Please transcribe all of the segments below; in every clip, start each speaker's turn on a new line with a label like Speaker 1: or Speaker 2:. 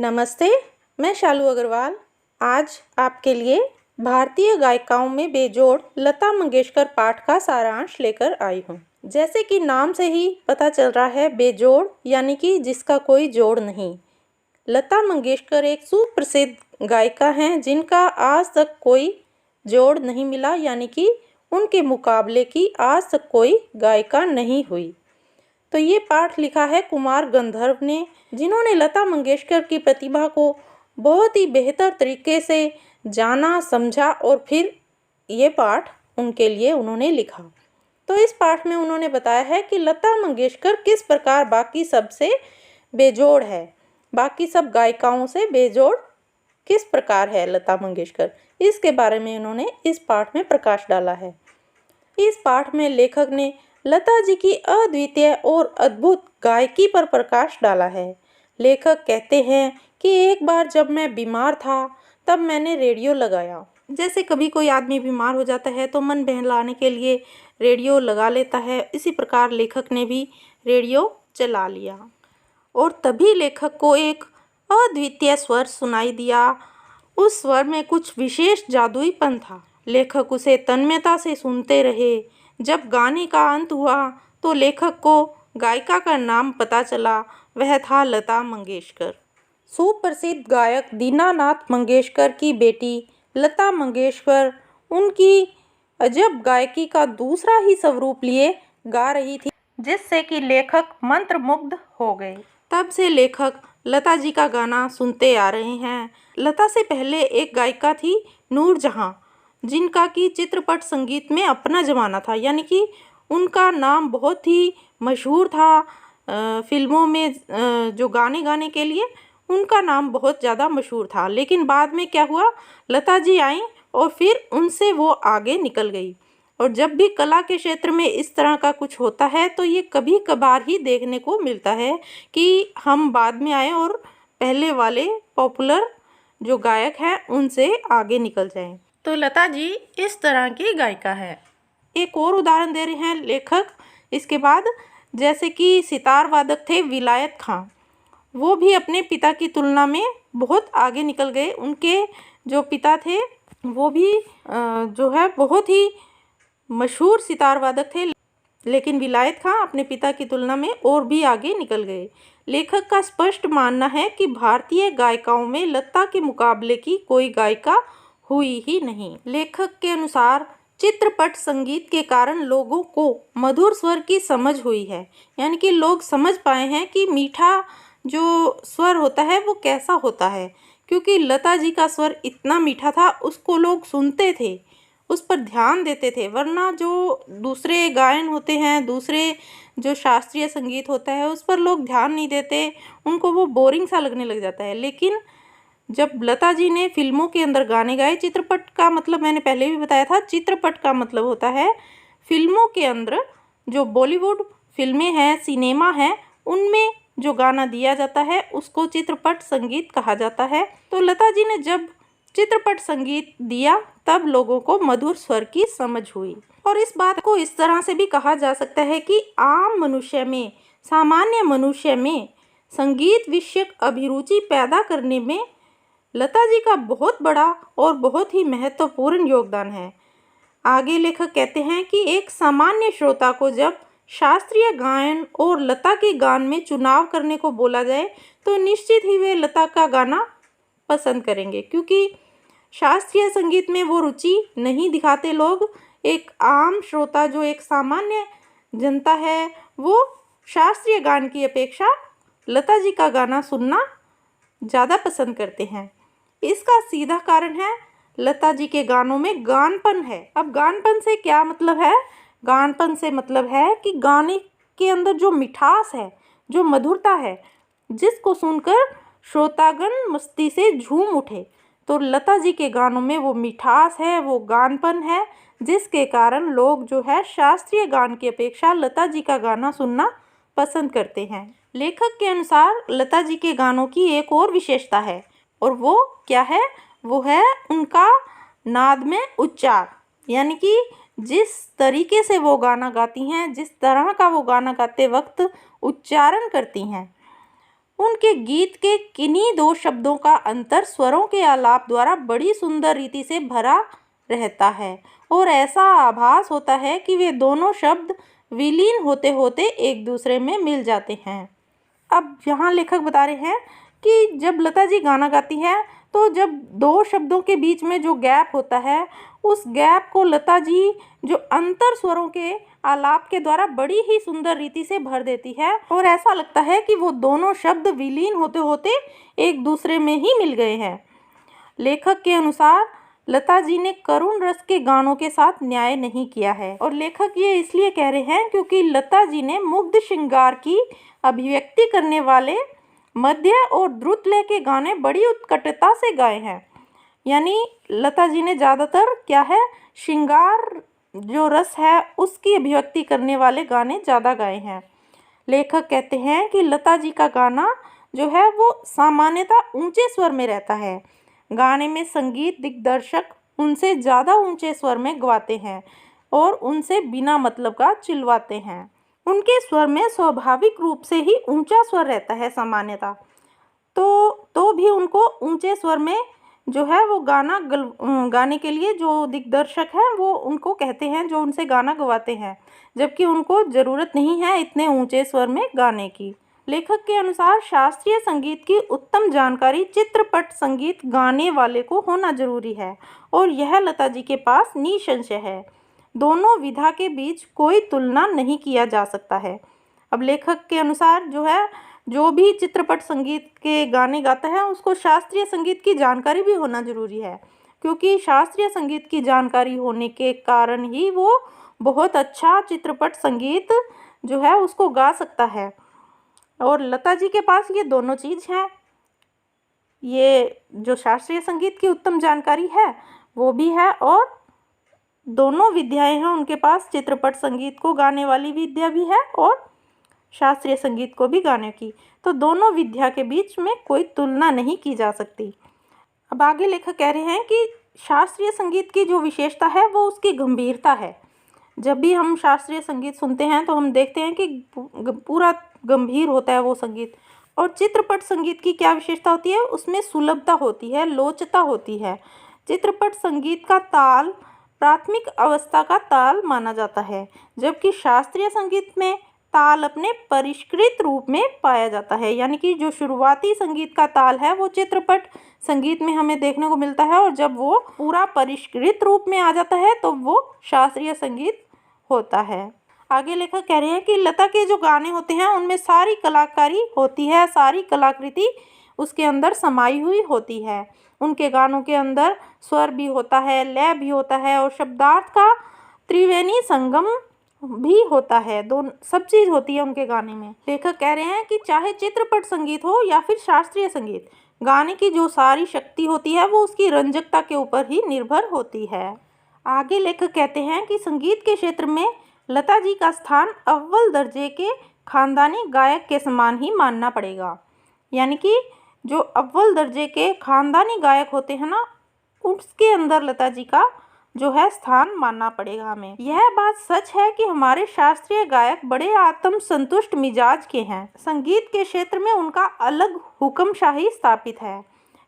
Speaker 1: नमस्ते, मैं शालू अग्रवाल आज आपके लिए भारतीय गायिकाओं में बेजोड़ लता मंगेशकर पाठ का सारांश लेकर आई हूँ। जैसे कि नाम से ही पता चल रहा है, बेजोड़ यानी कि जिसका कोई जोड़ नहीं। लता मंगेशकर एक सुप्रसिद्ध गायिका हैं जिनका आज तक कोई जोड़ नहीं मिला, यानी कि उनके मुकाबले की आज तक कोई गायिका नहीं हुई। तो ये पाठ लिखा है कुमार गंधर्व ने, जिन्होंने लता मंगेशकर की प्रतिभा को बहुत ही बेहतर तरीके से जाना, समझा और फिर ये पाठ उनके लिए उन्होंने लिखा। तो इस पाठ में उन्होंने बताया है कि लता मंगेशकर किस प्रकार बाकी सबसे बेजोड़ है, बाकी सब गायिकाओं से बेजोड़ किस प्रकार है लता मंगेशकर, इसके बारे में उन्होंने इस पाठ में प्रकाश डाला है। इस पाठ में लेखक ने लता जी की अद्वितीय और अद्भुत गायकी पर प्रकाश डाला है। लेखक कहते हैं कि एक बार जब मैं बीमार था तब मैंने रेडियो लगाया। जैसे कभी कोई आदमी बीमार हो जाता है तो मन बहलाने के लिए रेडियो लगा लेता है, इसी प्रकार लेखक ने भी रेडियो चला लिया और तभी लेखक को एक अद्वितीय स्वर सुनाई दिया। उस स्वर में कुछ विशेष जादुईपन था। लेखक उसे तन्मयता से सुनते रहे। जब गाने का अंत हुआ तो लेखक को गायिका का नाम पता चला, वह था लता मंगेशकर। सुप्रसिद्ध गायक दीनानाथ मंगेशकर की बेटी लता मंगेशकर उनकी अजब गायकी का दूसरा ही स्वरूप लिए गा रही थी, जिससे कि लेखक मंत्रमुग्ध हो गए। तब से लेखक लता जी का गाना सुनते आ रहे हैं। लता से पहले एक गायिका थी नूरजहां, जिनका कि चित्रपट संगीत में अपना ज़माना था, यानी कि उनका नाम बहुत ही मशहूर था। फिल्मों में जो गाने गाने के लिए उनका नाम बहुत ज़्यादा मशहूर था। लेकिन बाद में क्या हुआ, लता जी आई और फिर उनसे वो आगे निकल गई। और जब भी कला के क्षेत्र में इस तरह का कुछ होता है तो ये कभी कभार ही देखने को मिलता है कि हम बाद में आए और पहले वाले पॉपुलर जो गायक हैं उनसे आगे निकल जाएं। तो लता जी इस तरह की गायिका है। एक और उदाहरण दे रहे हैं लेखक इसके बाद, जैसे कि सितार वादक थे विलायत खां, वो भी अपने पिता की तुलना में बहुत आगे निकल गए। उनके जो पिता थे वो भी जो है बहुत ही मशहूर सितार वादक थे, लेकिन विलायत खां अपने पिता की तुलना में और भी आगे निकल गए। लेखक का स्पष्ट मानना है कि भारतीय गायिकाओं में लता के मुकाबले की कोई गायिका हुई ही नहीं। लेखक के अनुसार चित्रपट संगीत के कारण लोगों को मधुर स्वर की समझ हुई है, यानी कि लोग समझ पाए हैं कि मीठा जो स्वर होता है वो कैसा होता है, क्योंकि लता जी का स्वर इतना मीठा था, उसको लोग सुनते थे, उस पर ध्यान देते थे। वरना जो दूसरे गायन होते हैं, दूसरे जो शास्त्रीय संगीत होता है उस पर लोग ध्यान नहीं देते, उनको वो बोरिंग सा लगने लग जाता है। लेकिन जब लता जी ने फिल्मों के अंदर गाने गाए, चित्रपट का मतलब मैंने पहले भी बताया था, चित्रपट का मतलब होता है फिल्मों के अंदर जो बॉलीवुड फिल्में हैं, सिनेमा है, उनमें जो गाना दिया जाता है उसको चित्रपट संगीत कहा जाता है। तो लता जी ने जब चित्रपट संगीत दिया तब लोगों को मधुर स्वर की समझ हुई। और इस बात को इस तरह से भी कहा जा सकता है कि आम मनुष्य में, सामान्य मनुष्य में संगीत विषयक अभिरुचि पैदा करने में लता जी का बहुत बड़ा और बहुत ही महत्वपूर्ण योगदान है। आगे लेखक कहते हैं कि एक सामान्य श्रोता को जब शास्त्रीय गायन और लता के गान में चुनाव करने को बोला जाए तो निश्चित ही वे लता का गाना पसंद करेंगे, क्योंकि शास्त्रीय संगीत में वो रुचि नहीं दिखाते लोग। एक आम श्रोता, जो एक सामान्य जनता है, वो शास्त्रीय गान की अपेक्षा लता जी का गाना सुनना ज़्यादा पसंद करते हैं। इसका सीधा कारण है लता जी के गानों में गानपन है। अब गानपन से क्या मतलब है? गानपन से मतलब है कि गाने के अंदर जो मिठास है, जो मधुरता है, जिसको सुनकर श्रोतागण मस्ती से झूम उठे। तो लता जी के गानों में वो मिठास है, वो गानपन है, जिसके कारण लोग जो है शास्त्रीय गान की अपेक्षा लता जी का गाना सुनना पसंद करते हैं। लेखक के अनुसार लता जी के गानों की एक और विशेषता है, और वो क्या है? वो है उनका नाद में उच्चार, यानी कि जिस तरीके से वो गाना गाती हैं, जिस तरह का वो गाना गाते वक्त उच्चारण करती हैं, उनके गीत के किन्हीं दो शब्दों का अंतर स्वरों के आलाप द्वारा बड़ी सुंदर रीति से भरा रहता है और ऐसा आभास होता है कि वे दोनों शब्द विलीन होते होते एक दूसरे में मिल जाते हैं। अब यहाँ लेखक बता रहे हैं कि जब लता जी गाना गाती हैं तो जब दो शब्दों के बीच में जो गैप होता है, उस गैप को लता जी जो अंतर स्वरों के आलाप के द्वारा बड़ी ही सुंदर रीति से भर देती है और ऐसा लगता है कि वो दोनों शब्द विलीन होते होते एक दूसरे में ही मिल गए हैं। लेखक के अनुसार लता जी ने करुण रस के गानों के साथ न्याय नहीं किया है और लेखक ये इसलिए कह रहे हैं क्योंकि लता जी ने मुग्ध श्रृंगार की अभिव्यक्ति करने वाले मध्य और द्रुत लय के गाने बड़ी उत्कटता से गाए हैं। यानी लता जी ने ज़्यादातर क्या है, श्रृंगार जो रस है उसकी अभिव्यक्ति करने वाले गाने ज़्यादा गाए हैं। लेखक कहते हैं कि लता जी का गाना जो है वो सामान्यतः ऊंचे स्वर में रहता है। गाने में संगीत दिग्दर्शक उनसे ज़्यादा ऊंचे स्वर में गवाते हैं और उनसे बिना मतलब का चिल्लाते हैं। उनके स्वर में स्वाभाविक रूप से ही ऊंचा स्वर रहता है सामान्यतः, तो भी उनको ऊंचे स्वर में जो है वो गाने के लिए जो दिग्दर्शक हैं वो उनको कहते हैं, जो उनसे गाना गवाते हैं, जबकि उनको ज़रूरत नहीं है इतने ऊंचे स्वर में गाने की। लेखक के अनुसार शास्त्रीय संगीत की उत्तम जानकारी चित्रपट संगीत गाने वाले को होना जरूरी है और यह लता जी के पास निसंशय है। दोनों विधा के बीच कोई तुलना नहीं किया जा सकता है। अब लेखक के अनुसार जो है जो भी चित्रपट संगीत के गाने गाता है उसको शास्त्रीय संगीत की जानकारी भी होना जरूरी है, क्योंकि शास्त्रीय संगीत की जानकारी होने के कारण ही वो बहुत अच्छा चित्रपट संगीत जो है उसको गा सकता है। और लता जी के पास ये दोनों चीज़ हैं, ये जो शास्त्रीय संगीत की उत्तम जानकारी है वो भी है और दोनों विद्याएं हैं उनके पास, चित्रपट संगीत को गाने वाली विद्या भी है और शास्त्रीय संगीत को भी गाने की। तो दोनों विद्या के बीच में कोई तुलना नहीं की जा सकती। अब आगे लेखक कह रहे हैं कि शास्त्रीय संगीत की जो विशेषता है वो उसकी गंभीरता है। जब भी हम शास्त्रीय संगीत सुनते हैं तो हम देखते हैं कि पूरा गंभीर होता है वो संगीत। और चित्रपट संगीत की क्या विशेषता होती है, उसमें सुलभता होती है, लोचता होती है। चित्रपट संगीत का ताल प्राथमिक अवस्था का ताल माना जाता है, जबकि शास्त्रीय संगीत में ताल अपने परिष्कृत रूप में पाया जाता है। यानी कि जो शुरुआती संगीत का ताल है वो चित्रपट संगीत में हमें देखने को मिलता है और जब वो पूरा परिष्कृत रूप में आ जाता है तो वो शास्त्रीय संगीत होता है। आगे लेखक कह रहे हैं कि लता के जो गाने होते हैं उनमें सारी कलाकारी होती है, सारी कलाकृति उसके अंदर समाई हुई होती है। उनके गानों के अंदर स्वर भी होता है, लय भी होता है और शब्दार्थ का त्रिवेणी संगम भी होता है। दोनों सब चीज़ होती है उनके गाने में। लेखक कह रहे हैं कि चाहे चित्रपट संगीत हो या फिर शास्त्रीय संगीत, गाने की जो सारी शक्ति होती है वो उसकी रंजकता के ऊपर ही निर्भर होती है। आगे लेखक कहते हैं कि संगीत के क्षेत्र में लता जी का स्थान अव्वल दर्जे के खानदानी गायक के समान ही मानना पड़ेगा। यानी कि जो अव्वल दर्जे के खानदानी गायक होते हैं ना, उसके अंदर लता जी का जो है स्थान मानना पड़ेगा हमें। यह बात सच है कि हमारे शास्त्रीय गायक बड़े आत्म संतुष्ट मिजाज के हैं। संगीत के क्षेत्र में उनका अलग हुक्मशाही स्थापित है।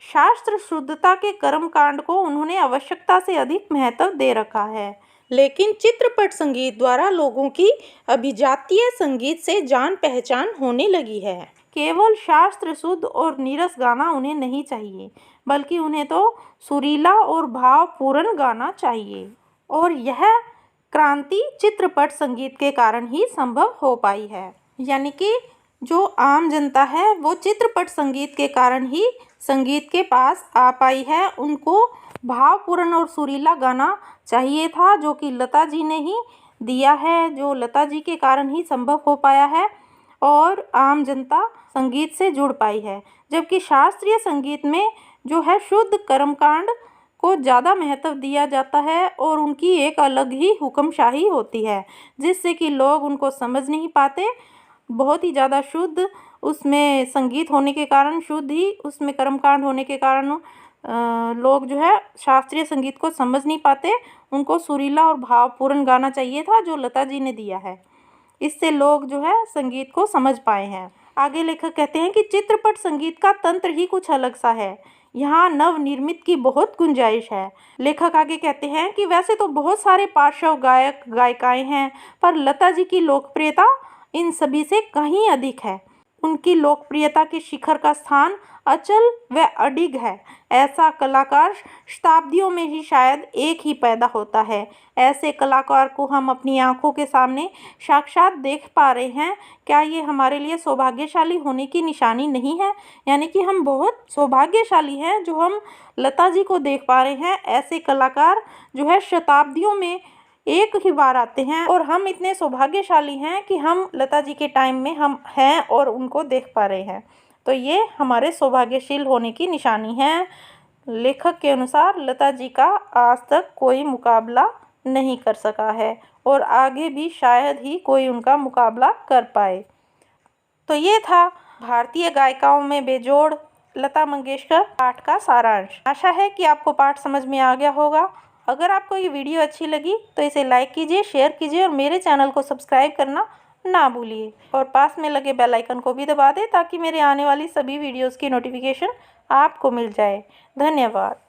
Speaker 1: शास्त्र शुद्धता के कर्म कांड को उन्होंने आवश्यकता से अधिक महत्व दे रखा है, लेकिन चित्रपट संगीत द्वारा लोगों की अभिजातीय संगीत से जान पहचान होने लगी है। केवल शास्त्र शुद्ध और नीरस गाना उन्हें नहीं चाहिए, बल्कि उन्हें तो सुरीला और भावपूर्ण गाना चाहिए। और यह क्रांति चित्रपट संगीत के कारण ही संभव हो पाई है। यानी कि जो आम जनता है वो चित्रपट संगीत के कारण ही संगीत के पास आ पाई है। उनको भावपूर्ण और सुरीला गाना चाहिए था, जो कि लता जी ने ही दिया है, जो लता जी के कारण ही संभव हो पाया है और आम जनता संगीत से जुड़ पाई है। जबकि शास्त्रीय संगीत में जो है शुद्ध कर्मकांड को ज़्यादा महत्व दिया जाता है और उनकी एक अलग ही हुक्मशाही होती है, जिससे कि लोग उनको समझ नहीं पाते। बहुत ही ज़्यादा शुद्ध उसमें संगीत होने के कारण, शुद्ध ही उसमें कर्मकांड होने के कारण लोग जो है शास्त्रीय संगीत को समझ नहीं पाते। उनको सुरीला और भावपूर्ण गाना चाहिए था, जो लता जी ने दिया है। इससे लोग जो है संगीत को समझ पाए हैं। आगे लेखक कहते हैं कि चित्रपट संगीत का तंत्र ही कुछ अलग सा है, यहाँ नवनिर्मित की बहुत गुंजाइश है। लेखक आगे कहते हैं कि वैसे तो बहुत सारे पार्श्व गायक गायिकाएं हैं, पर लता जी की लोकप्रियता इन सभी से कहीं अधिक है। उनकी लोकप्रियता के शिखर का स्थान अचल व अडिग है। ऐसा कलाकार शताब्दियों में ही शायद एक ही पैदा होता है। ऐसे कलाकार को हम अपनी आंखों के सामने साक्षात देख पा रहे हैं। क्या ये हमारे लिए सौभाग्यशाली होने की निशानी नहीं है? यानी कि हम बहुत सौभाग्यशाली हैं जो हम लता जी को देख पा रहे हैं। ऐसे कलाकार जो है शताब्दियों में एक ही बार आते हैं और हम इतने सौभाग्यशाली हैं कि हम लता जी के टाइम में हम हैं और उनको देख पा रहे हैं। तो ये हमारे सौभाग्यशील होने की निशानी है। लेखक के अनुसार लता जी का आज तक कोई मुकाबला नहीं कर सका है और आगे भी शायद ही कोई उनका मुकाबला कर पाए। तो ये था भारतीय गायिकाओं में बेजोड़ लता मंगेशकर पाठ का सारांश। आशा है कि आपको पाठ समझ में आ गया होगा। अगर आपको ये वीडियो अच्छी लगी तो इसे लाइक कीजिए, शेयर कीजिए और मेरे चैनल को सब्सक्राइब करना ना भूलिए और पास में लगे बेल आइकन को भी दबा दें ताकि मेरे आने वाली सभी वीडियोस की नोटिफिकेशन आपको मिल जाए। धन्यवाद।